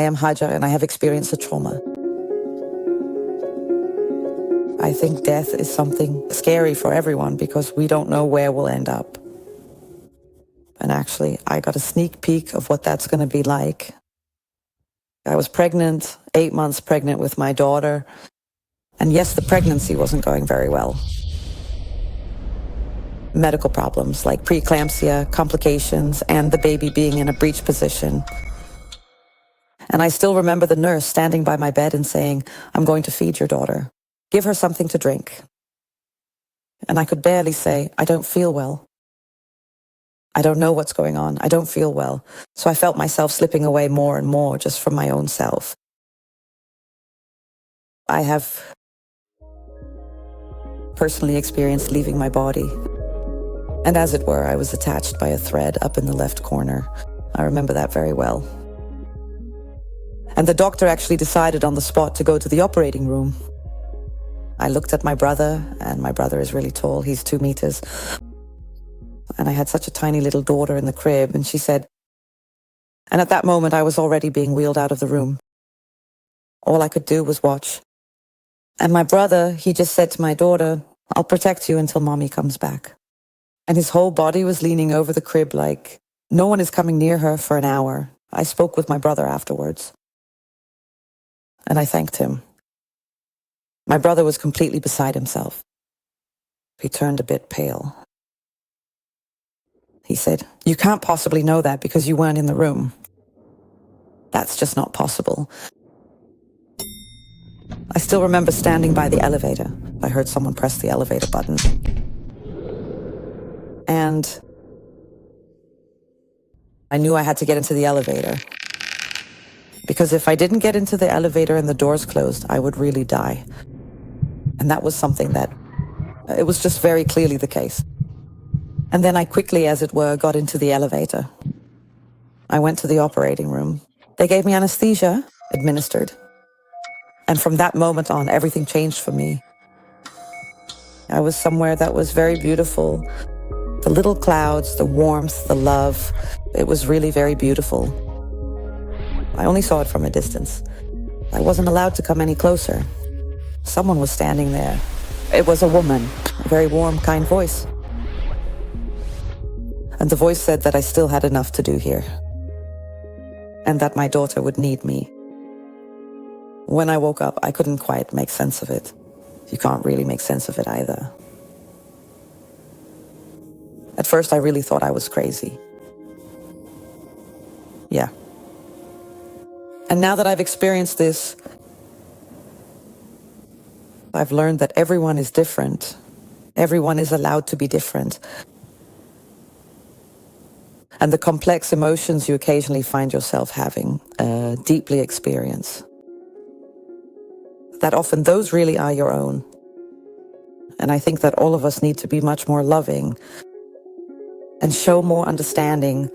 I am Hajar and I have experienced a trauma. I think death is something scary for everyone because we don't know where we'll end up. And actually, I got a sneak peek of what that's going to be like. I was pregnant, 8 months pregnant with my daughter. And yes, the pregnancy wasn't going very well. Medical problems like preeclampsia, complications, and the baby being in a breech position. And I still remember the nurse standing by my bed and saying, "I'm going to feed your daughter. Give her something to drink." And I could barely say, "I don't feel well. I don't know what's going on. I don't feel well." So I felt myself slipping away more and more just from my own self. I have personally experienced leaving my body. And as it were, I was attached by a thread up in the left corner. I remember that very well. And the doctor actually decided on the spot to go to the operating room. I looked at my brother, and my brother is really tall. He's 2 meters. And I had such a tiny little daughter in the crib, and she said, and at that moment I was already being wheeled out of the room. All I could do was watch. And my brother, he just said to my daughter, "I'll protect you until mommy comes back." And his whole body was leaning over the crib like, no one is coming near her for an hour. I spoke with my brother afterwards. And I thanked him. My brother was completely beside himself. He turned a bit pale. He said, "You can't possibly know that because you weren't in the room. That's just not possible." I still remember standing by the elevator. I heard someone press the elevator button. And I knew I had to get into the elevator. Because if I didn't get into the elevator and the doors closed, I would really die. And that was something that, it was just very clearly the case. And then I quickly, as it were, got into the elevator. I went to the operating room. They gave me anesthesia, administered. And from that moment on, everything changed for me. I was somewhere that was very beautiful. The little clouds, the warmth, the love, it was really very beautiful. I only saw it from a distance. I wasn't allowed to come any closer. Someone was standing there. It was a woman, a very warm, kind voice. And the voice said that I still had enough to do here. And that my daughter would need me. When I woke up, I couldn't quite make sense of it. You can't really make sense of it either. At first, I really thought I was crazy. Yeah. And now that I've experienced this, I've learned that everyone is different. Everyone is allowed to be different. And the complex emotions you occasionally find yourself having, deeply experience, that often those really are your own. And I think that all of us need to be much more loving and show more understanding